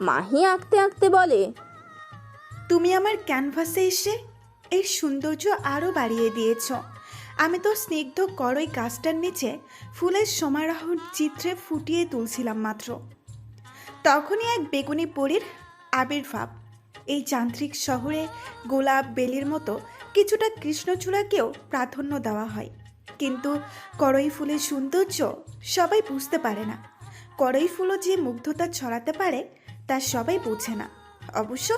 মাহি আঁকতে আঁকতে বলে, তুমি আমার ক্যানভাসে এসে এর সৌন্দর্য আরও বাড়িয়ে দিয়েছ। আমি তো স্নিগ্ধ করই গাছটার নিচে ফুলের সমারোহর চিত্রে ফুটিয়ে তুলছিলাম মাত্র। তখনই এক বেগুনি পরীর আবির্ভাব। এই যান্ত্রিক শহরে গোলাপ বেলির মতো কিছুটা কৃষ্ণচূড়াকেও প্রাধান্য দেওয়া হয়, কিন্তু করই ফুলের সৌন্দর্য সবাই বুঝতে পারে না। করই ফুলও যে মুগ্ধতা ছড়াতে পারে তা সবাই বোঝে না। অবশ্য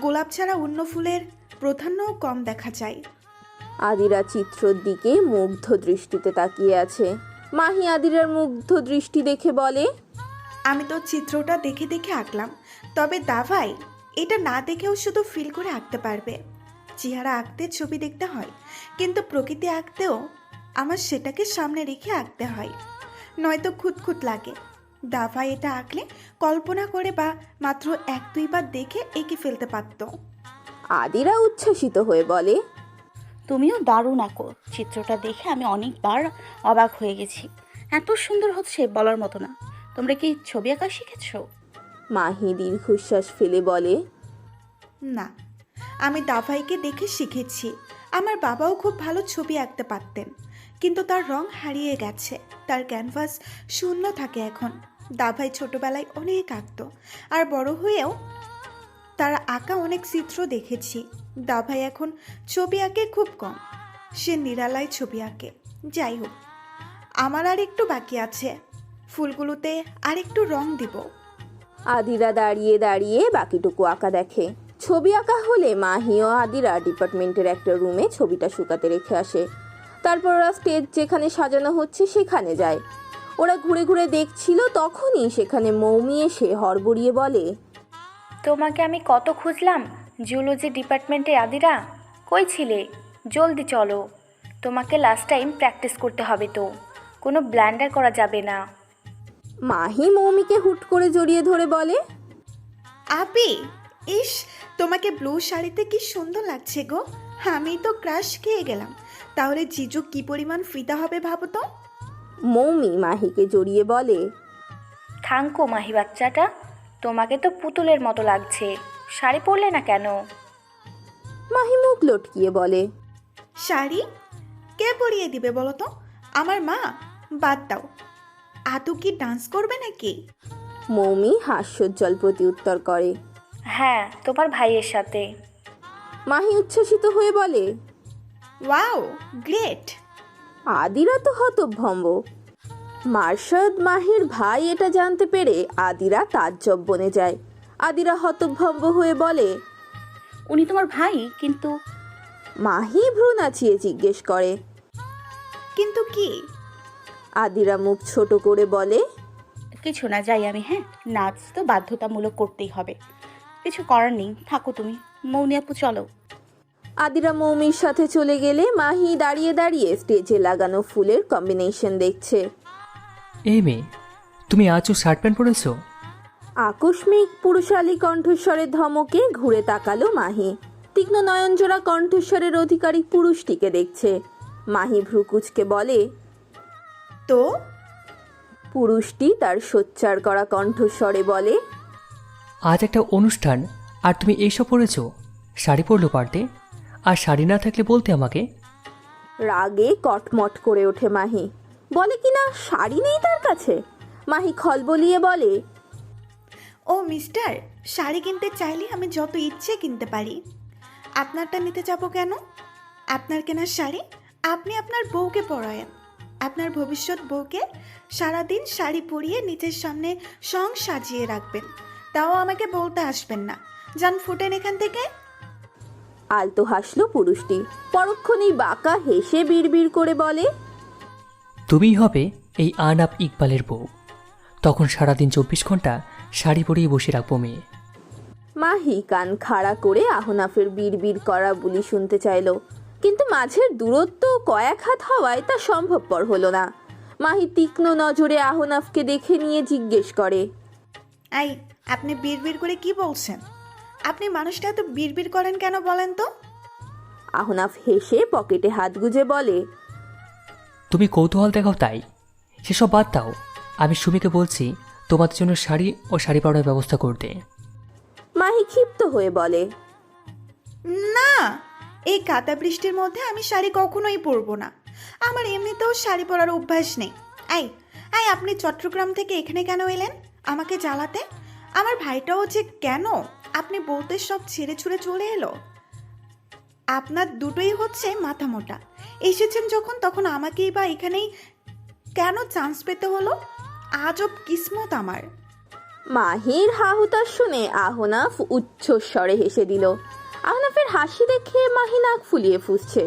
গোলাপ ছাড়া অন্য ফুলের প্রাধান্যও কম দেখা যায়। আদিরা চিত্রর দিকে মুগ্ধ দৃষ্টিতে তাকিয়ে আছে। মাহি আদিরার মুগ্ধ দৃষ্টি দেখে বলে, আমি তো চিত্রটা দেখে দেখে আঁকলাম, তবে দাভাই এটা না দেখেও শুধু ফিল করে আঁকতে পারবে। চেহারা আঁকতে ছবি দেখতে হয়, কিন্তু প্রকৃতি আঁকতেও আমার সেটাকে সামনে রেখে আঁকতে হয়, নয়তো খুঁতখুত লাগে। দাভাই এটা আঁকলে কল্পনা করে বা মাত্র 1-2 বার দেখে এঁকে ফেলতে পারত। আদিরা উচ্ছ্বসিত হয়ে বলে, তুমিও দারুণ আঁকো। চিত্রটা দেখে আমি অনেকবার অবাক হয়ে গেছি। এত সুন্দর হচ্ছে বলার মতো না। তোমরা কি ছবি আঁকা শিখেছো? মাহি দীর্ঘশ্বাস ফেলে বলে, না, আমি দাভাইকে দেখে শিখেছি। আমার বাবাও খুব ভালো ছবি আঁকতে পারতেন, কিন্তু তার রং হারিয়ে গেছে। তার ক্যানভাস শূন্য থাকে এখন। দাভাই ছোটবেলায় অনেক আঁকত, আর বড় হয়েও তার আঁকা অনেক চিত্র দেখেছি। দাভাই এখন ছবি আঁকে খুব কম, সে নিরালায় ছবি আঁকে। যাই হোক, আমার আর একটু বাকি আছে, ফুলগুলোতে আর একটু রং দিব। আদিরা দাঁড়িয়ে দাঁড়িয়ে বাকিটুকু আঁকা দেখে। ছবি আঁকা হলে মাহি ও আদিরা ডিপার্টমেন্টের একটা রুমে ছবিটা শুকাতে রেখে আসে। তারপর ওরা স্টেজ যেখানে সাজানো হচ্ছে সেখানে যায়। ওরা ঘুরে ঘুরে দেখছিল, তখনই সেখানে মৌমি এসে হড়বড়িয়ে বলে, তোমাকে আমি কত খুঁজলাম জিওলজি ডিপার্টমেন্টে। আদিরা, কই ছিলে? জলদি চলো, তোমাকে লাস্ট টাইম প্র্যাকটিস করতে হবে, তো কোনো ব্ল্যান্ডার করা যাবে না। মাহি মৌমিকে হুট করে জড়িয়ে ধরে বলে, আপি, ইস, তোমাকে ব্লু শাড়িতে কি সুন্দর লাগছে গো। আমি তো ক্রাশ খেয়ে গেলাম। তাহলে জিজু কি পরিমাণ ফিদা হবে ভাবো তো। মৌমি মাহিকে জড়িয়ে বলে, থাঙ্কো মাহি বাচ্চাটা, তোমাকে তো পুতুলের মতো লাগছে। শাড়ি পরলে না কেন? মাহি মুখ লটকিয়ে বলে, শাড়ি কে পরিয়ে দিবে বলো তো? আমার মা। বাদ দাও, আতু কি ডান্স করবে নাকি? মৌমি হাস্যোজ্জ্বল প্রতিউত্তর করে। হ্যাঁ, তোমার ভাইয়ের সাথে। মাহি উচ্ছ্বসিত হয়ে বলে, ওয়াও, গ্রেট। আদিরা তো হতভম্ব। মার্শাদ মাহির ভাই এটা জানতে পেরে আদিরা তাজ্জব বনে যায়। আদিরা হতভম্ব হয়ে বলে, উনি তোমার ভাই? কিন্তু মাহি ভ্রু নাচিয়ে জিজ্ঞেস করে। কিন্তু কি? আদিরা মুখ ছোট করে বলে, কিছু না, যাই আমি। হ্যাঁ, নাচ তো বাধ্যতামূলক করতেই হবে, কিছু করার নেই। থাকো তুমি। মৌনি আপু, চলো। আদিরা মৌমির সাথে চলে গেলে মাহি দাঁড়িয়ে দাঁড়িয়ে স্টেজে লাগানো ফুলের কম্বিনেশন দেখছে। এই মেয়ে, তুমি আজও শার্ট প্যান্ট পরেছো? আকস্মিক পুরুষালী কণ্ঠস্বরের ধমকে ঘুরে তাকালো মাহি। তীক্ষ্ণ নয়নজোড়া কণ্ঠস্বরের অধিকারী পুরুষটিকে দেখছে। মাহি ভ্রুকুচকে বলে, তো পুরুষটি তার সোচ্চার করা কণ্ঠস্বরে বলে, আজ একটা অনুষ্ঠান আর তুমি এইসব পরেছো? শাড়ি পরলো পারতে, আর শাড়ি না থাকলে বলতে আমাকে। রাগে কটমট করে ওঠে মাহি। বলে কিনা শাড়ি নেই তার কাছে। মাহি খলবলিয়ে বলে, ও মিস্টার, শাড়ি কিনতে চাইলে আমি যত ইচ্ছে কিনতে পারি। আপনারটা নিতে যাবো কেন? আপনার কেনার শাড়ি আপনি আপনার বউকে পরায়েন। আপনার ভবিষ্যৎ বউকে সারাদিন শাড়ি পরিয়ে নিজের সামনে সং সাজিয়ে রাখবেন, তাও আমাকে বলতে আসবেন না। যান, ফুটেন এখান থেকে। আলতো হাসলো পুরুষটি। পরক্ষণেই বাঁকা হেসে বিড়বিড় করে বলে, তুমিই হবে এই আনাপ ইকবালের বউ। তখন সারাদিন 24 ঘন্টা শাড়ি পরেই বসে রাখবো মেয়ে। মাহি কান খাড়া করে আহনাফের বিড়বিড় করা বুলি শুনতে চাইল, কিন্তু মাঝের দূরত্ব কয়েক হাত হওয়ায় তা সম্ভবপর হলো না। মাহি তীক্ষ্ণ নজরে আহনাফকে দেখে নিয়ে জিজ্ঞেস করে, আই, আপনি বিড়বিড় করে কি বলছেন? আপনি মানুষটা এত বিড়বিড় করেন কেন বলেন তো? আহনাফ হেসে পকেটে হাত গুজে বলে, তুমি কৌতূহল দেখাও তাই। সেসব বাদ দাও, আমি সুমিকে বলছি তোমাদের জন্য শাড়ি ও শাড়ি পরার ব্যবস্থা করতে। মাহি ক্ষিপ্ত হয়ে বলে, না, এই কাদা বৃষ্টির মধ্যে আমি শাড়ি কখনোই পরবো না। আমার এমনিতেও শাড়ি পরার অভ্যাস নেই। আই আই আপনি চট্টগ্রাম থেকে এখানে কেন এলেন? আমাকে জ্বালাতে? আমার ভাইটাও যে কেন আপনি বলতে সব ছেড়ে ছুড়ে চলে এলো। আপনার দুটোই হচ্ছে মাথা মোটা। এসেছেন যখন তখন আমাকেই বা এখানেই কেন চান্স পেতে হলো? আজব কিসমত আমার। মাহির হাহুতাশ শুনে আহনাফ উচ্চস্বরে হেসে দিল। আহনাফের হাসি দেখে মাহি নাক ফুলিয়ে ফুসছে।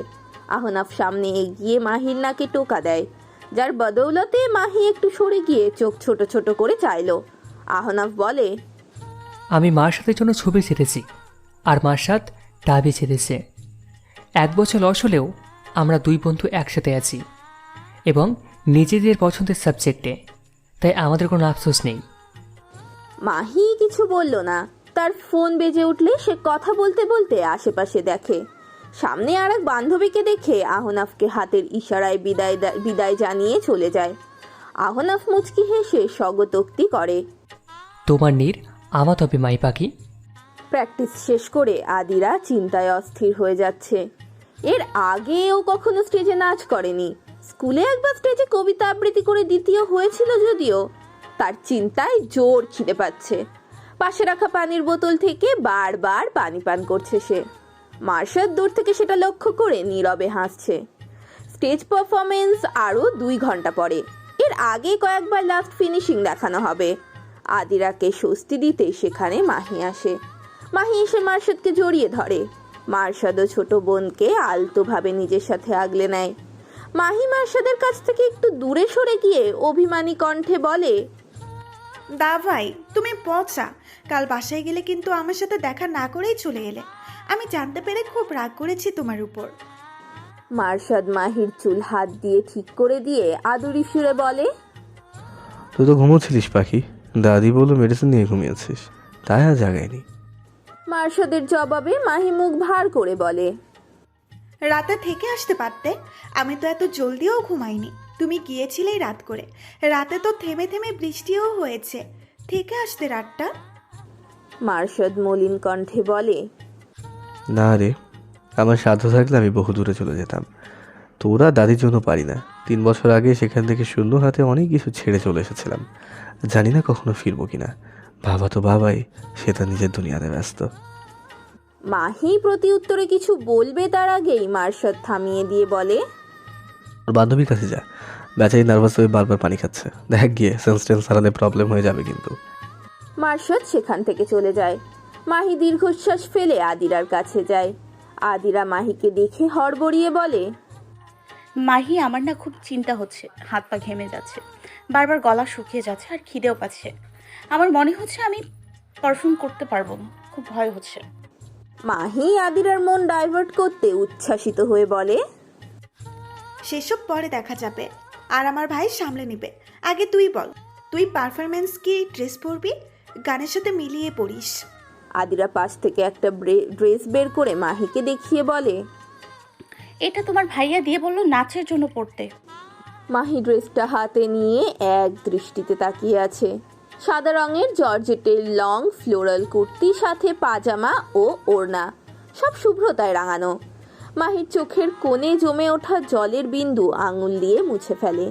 আহনাফ সামনে এগিয়ে মাহির নাকে টোকা দেয়, যার বদৌলতে মাহি একটু সরে গিয়ে চোখ ছোট ছোট করে চাইলো। আহনাফ বলে, আমি মার্শাদের জন্য ছবি ছেড়েছি, আর মার্শাদ ডাবি ছেড়েছে। 1 বছর লস হলেও আমরা 2 বন্ধু একসাথে আছি এবং নিজেদের পছন্দের সাবজেক্টে, তাই আমাদের কোনো আফসোস নেই। মাহি কিছু বলল না। তার ফোন বেজে উঠলে সে কথা বলতে বলতে আশেপাশে দেখে। সামনে আর এক বান্ধবীকে দেখে আহনাফকে হাতের ইশারায় বিদায় জানিয়ে চলে যায়। আহনাফ মুচকি হেসে স্বগতোক্তি করে, তোমার নীর আমার তবে মাই পাখি। প্র্যাকটিস শেষ করে আদিরা চিন্তায় অস্থির হয়ে যাচ্ছে। এর আগে ও কখনো স্টেজে নাচ করেনি। স্কুলে একবার স্টেজে কবিতা আবৃত্তি করে দ্বিতীয় হয়েছিল যদিও। তার চিন্তায় জোর খিদে পাচ্ছে। পাশে রাখা পানির বোতল থেকে বারবার পানি পান করছে সে। মার্শাদ দূর থেকে সেটা লক্ষ্য করে নীরবে হাসছে। স্টেজ পারফরমেন্স আরও 2 ঘন্টা পরে। এর আগে কয়েকবার লাস্ট ফিনিশিং দেখানো হবে। আদিরাকে স্বস্তি দিতে সেখানে মাহি আসে। মাহি এসে মার্শাদকে জড়িয়ে ধরে। মার্শাদও ছোট বোনকে আলতোভাবে নিজের সাথে আগলে নেয়। মাহি মার্শাদের কাছ থেকে একটু দূরে সরে গিয়ে অভিমানী কণ্ঠে বলে, দা ভাই তুমি পচা, কাল বাসায় গেলে কিন্তু আমার সাথে দেখা না করেই চলে এলে। আমি জানতে পেরে খুব রাগ করেছি তোমার উপর। মার্শাদ মাহির চুল হাত দিয়ে ঠিক করে দিয়ে আদুরি সুরে বলে, তুই তো ঘুমোচ্ছিলিস পাখি, দাদি বললো মেডিসিন নিয়ে ঘুমিয়েছিস, তাই আর জাগায়নি। মার্শাদের জবাবে মাহি মুখ ভার করে বলে, রাতে থেকে আসতে পারতে, আমি তো এত জলদিও ঘুমাইনি। তুমি গিয়েছিলেই রাত করে, রাতে তো থেমে থেমে বৃষ্টিও হয়েছে, থেকে আসতে রাতটা। মার্শাদ মলিন কণ্ঠে বলে, না রে, আমার সাধ্য থাকলে আমি বহু দূরে চলে যেতাম, তোরা দাদির জন্য পারি না। 3 বছর আগে সেখান থেকে শূন্য হাতে অনেক কিছু ছেড়ে চলে এসেছিলাম, জানি না কখনো ফিরবো কিনা। বাবা তো বাবাই, সে তার নিজের দুনিয়াতে ব্যস্ত। মাহি প্রতি উত্তরে কিছু বলবে তার আগেই মার্শাদ থামিয়ে দিয়ে বলে, ওর বান্ধবীর কাছে যা, বেচারি নার্ভাস হয়ে বারবার পানি খাচ্ছে, দেখ গিয়ে সেন্স হারালে প্রবলেম হয়ে যাবে কিন্তু। মার্শাদ সেখান থেকে চলে যায়। মাহি দীর্ঘশ্বাস ফেলে আদিরার কাছে যায়। আদিরা মাহিকে দেখে হড়বড়িয়ে বলে, মাহি আমার না খুব চিন্তা হচ্ছে, হাত পা ঘেমে যাচ্ছে, বারবার গলা শুকিয়ে যাচ্ছে আর খিদেও পাচ্ছে। আমার মনে হচ্ছে আমি পারফর্ম করতে পারবো না, খুব ভয় হচ্ছে। মাহি আদিরার মন ডাইভার্ট করতে উচ্ছ্বাসিত হয়ে বলে, সেসব পরে দেখা যাবে, আর আমার ভাই সামলে নিবে। আগে তুই বল, তুই পারফরমেন্স কি ড্রেস পরবি? গানের সাথে মিলিয়ে পড়িস। আদিরা পাশ থেকে একটা ড্রেস বের করে মাহিকে দেখিয়ে বলে, এটা তোমার ভাইয়া দিয়ে বললো নাচের জন্য পড়তে। মাহি ড্রেসটা হাতে নিয়ে এক দৃষ্টিতে তাকিয়ে আছে। সাদা রঙের জর্জেটের লং ফ্লোরাল কুর্তি, সাথে পাজামা ও ওড়না, সব শুভ্রতায় রাঙানো। মাহির চোখের কোণে জমে ওঠা জলের বিন্দু আঙুল দিয়ে মুছে ফেলে।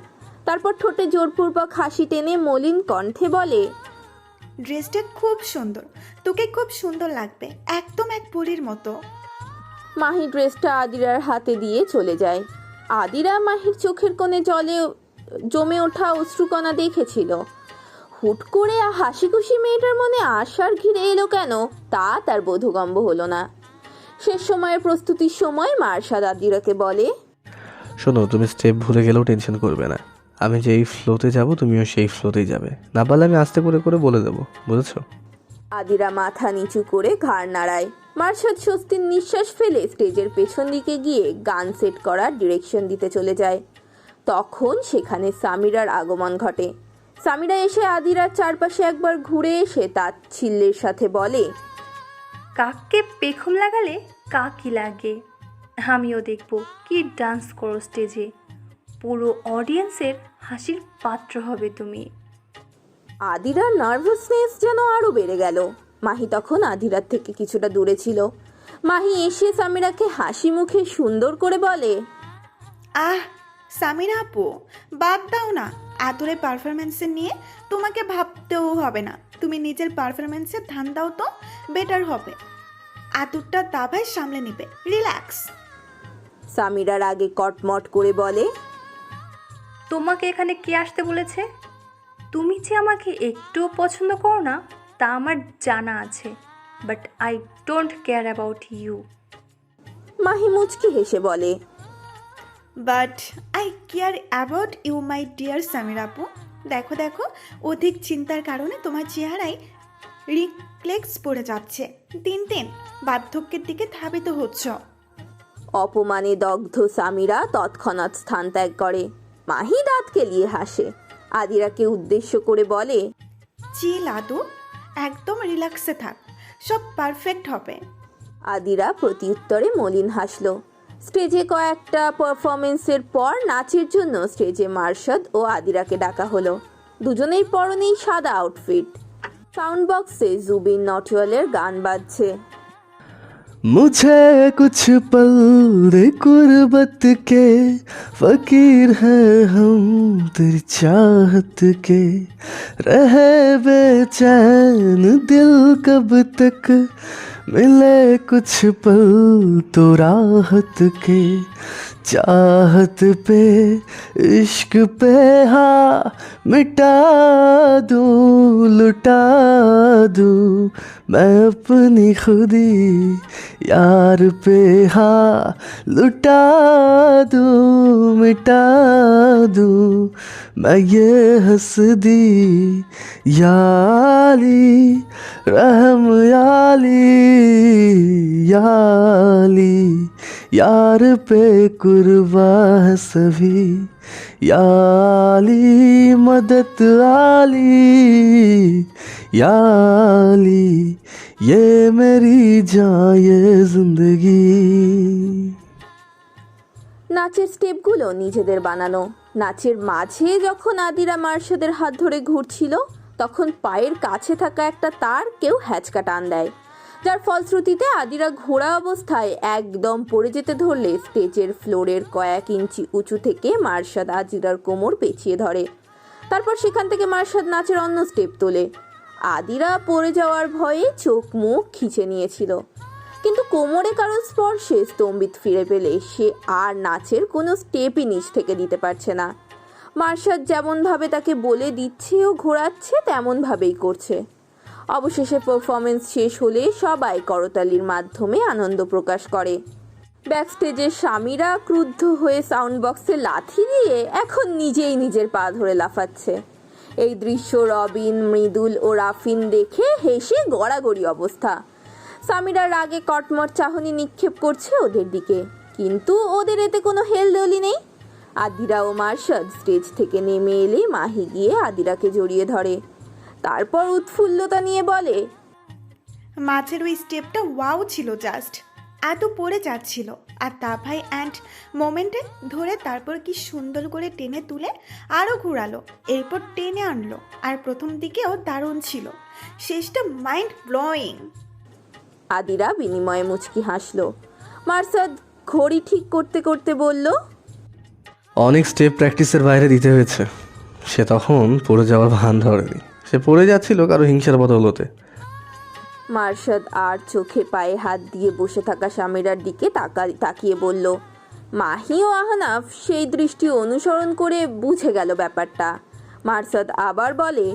তারপর ঠোঁটে জোরপূর্বক হাসি টেনে মলিন কণ্ঠে বলে, ড্রেসটা খুব সুন্দর, তোকে খুব সুন্দর লাগবে, একদম এক পরীর মতো। মাহি ড্রেসটা আদিরার হাতে দিয়ে চলে যায়। আদিরা মাহির চোখের কোণে জলে জমে ওঠা অশ্রুকণা দেখেছিল। হুট করে হাসি খুশি মেয়েটার মনে আশার ঘিরে এলো কেন তা তার বোধগম্য হলো না। শেষ সময়ের প্রস্তুতির সময় মার্শাদ আদিরাকে বলে, শোনো, তুমি স্টেপ ভুলে গেলেও টেনশন করবে না, আমি যেই ফ্লোতে যাব তুমিও সেই ফ্লোতেই যাবে, না পারলে আমি আস্তে করে করে বলে দেবো, বুঝেছো? আদিরা মাথা নিচু করে ঘাড় নাড়ায়। মার্শাদ স্বস্তির নিঃশ্বাস ফেলে স্টেজের পেছন দিকে গিয়ে গান সেট করার ডিরেকশন দিতে চলে যায়। তখন সেখানে সামিরার আগমন ঘটে। সামিরা এসে আদিরার চারপাশে একবার ঘুরে এসে তাচ্ছিল্যের সাথে বলে, কাককে পেখম লাগালে কাকই লাগে। আমিও দেখব কি ডান্স করো স্টেজে, পুরো অডিয়েন্সের হাসির পাত্র হবে তুমি। আদিরার নার্ভাসনেস যেন আরো বেড়ে গেল। মাহি তখন আদিরার থেকে কিছুটা দূরে ছিল। মাহি এসে সামিরাকে হাসি মুখে সুন্দর করে বলে, আহ সামিরা আপু, বাদ দাও না আতুরের পারফরমেন্সের নিয়ে। তোমাকে ভাবতেও হবে না, তুমি নিজের পারফরমেন্সে ধ্যান দাও তো বেটার হবে। আতুরটা দাবায় সামলে নিবে, রিল্যাক্স। সামিরার আগে কটমট করে বলে, তোমাকে এখানে কে আসতে বলেছে? তুমি যে আমাকে একটুও পছন্দ করো না তা আমার জানা আছে, but I don't care about you. Mahi মুচকি হেসে বলে, but I care about you my dear Samira আপু। দেখো দেখো, অধিক চিন্তার কারণে তোমার চেহারায় রিফ্লেক্স পড়ে যাচ্ছে, দিন দিন বার্ধক্যের দিকে ধাবিত হচ্ছ। অপমানে দগ্ধ সামিরা তৎক্ষণাৎ স্থান ত্যাগ করে। মাহি দাঁত কেলিয়ে হাসে। আদিরাকে উদ্দেশ্য করে বলে, চিল আদু, একদম রিল্যাক্সে থাক, সব পারফেক্ট হবে। আদিরা প্রত্যুত্তরে মলিন হাসল। স্টেজে কয়েকটা পারফরমেন্সের পর নাচের জন্য স্টেজে মার্শাদ ও আদিরাকে ডাকা হলো। দুজনেই পরনেই সাদা আউটফিট। সাউন্ড বক্সে জুবিন নটিওয়ালের গান বাজছে। मुझे कुछ पल दे गुर्बत के, फकीर हैं हम तेरी चाहत के, रहे बेचैन दिल कब तक, मिले कुछ पल तो राहत के, चाहत पे इश्क पे हाँ मिटा दूँ लुटा दूँ मैं अपनी खुदी, यार पे हाँ लुटा दूँ मिटा दूँ मैं ये हंसदी, याली रहम याली यार पे कुर्बा है सभी, याली मदद आली याली ये मेरी जान ये जिंदगी। নাচের স্টেপগুলো নিজেদের বানানো। নাচের মাঝে যখন আদিরা মার্শাদের হাত ধরে ঘুরছিল, তখন পায়ের কাছে থাকা একটা তার কেউ হ্যাচকা টান দেয়, যার ফলশ্রুতিতে আদিরা ঘোড়া অবস্থায় একদম পড়ে যেতে ধরলে স্টেজের ফ্লোরের কয়েক ইঞ্চি উঁচু থেকে মার্শাদ আদিরার কোমর পেঁচিয়ে ধরে। তারপর সেখান থেকে মার্শাদ নাচের অন্য স্টেপ তোলে। আদিরা পড়ে যাওয়ার ভয়ে চোখ মুখ খিচে নিয়েছিল, কিন্তু কোমরে কারো স্পর্শে স্তম্ভিত ফিরে পেলে সে আর নাচের কোনো স্টেপই নিচ থেকে দিতে পারছে না। মার্শাদ যেমনভাবে তাকে বলে দিচ্ছে ও ঘোরাচ্ছে তেমনভাবেই করছে। অবশেষে পারফরমেন্স শেষ হলে সবাই করতালির মাধ্যমে আনন্দ প্রকাশ করে। ব্যাকস্টেজের স্বামীরা ক্রুদ্ধ হয়ে সাউন্ড বক্সে লাথি দিয়ে এখন নিজেই নিজের পা ধরে লাফাচ্ছে। এই দৃশ্য রবিন, মৃদুল ও রাফিন দেখে হেসে গড়াগড়ি অবস্থা। সামিরা রাগে কটমট চাহনি নিক্ষেপ করছে ওদের দিকে, কিন্তু ওদের এতে কোনো হেলদোলি নেই। আদিরা ও মার্শাদ স্টেজ থেকে নেমে এলে মাহি গিয়ে আদিরাকে জড়িয়ে ধরে। তারপর উৎফুল্লতা নিয়ে বলে, মাঝের ওই স্টেপটা ওয়াও ছিল, জাস্ট এত পড়ে যাচ্ছিল, আর তা ভাই অ্যান্ড মোমেন্টে ধরে তারপর কি সুন্দর করে টেনে তুলে আরও ঘোরালো, এরপর টেনে আনলো, আর প্রথম দিকেও দারুণ ছিল, শেষটা মাইন্ড ব্লোয়িং। আদিরা বিনিময়ে মুচকি হাসলো। মার্শাদ ঘড়ি ঠিক করতে করতে বলল, অনেক স্টেপ প্র্যাকটিসের বাইরে দিতে হয়েছে। সে তখন পড়ে যাওয়ার ভান ধরেনি, সে পড়ে যাচ্ছিল কারো হিংসার বদৌলতে। মার্শাদ আর চোখে পায়ে হাত দিয়ে বসে থাকা সামিরার দিকে তাকিয়ে বলল। মাহি ও আহনাফ সেই দৃষ্টি অনুসরণ করে বুঝে গেল ব্যাপারটা। মার্শাদ আবার বলে,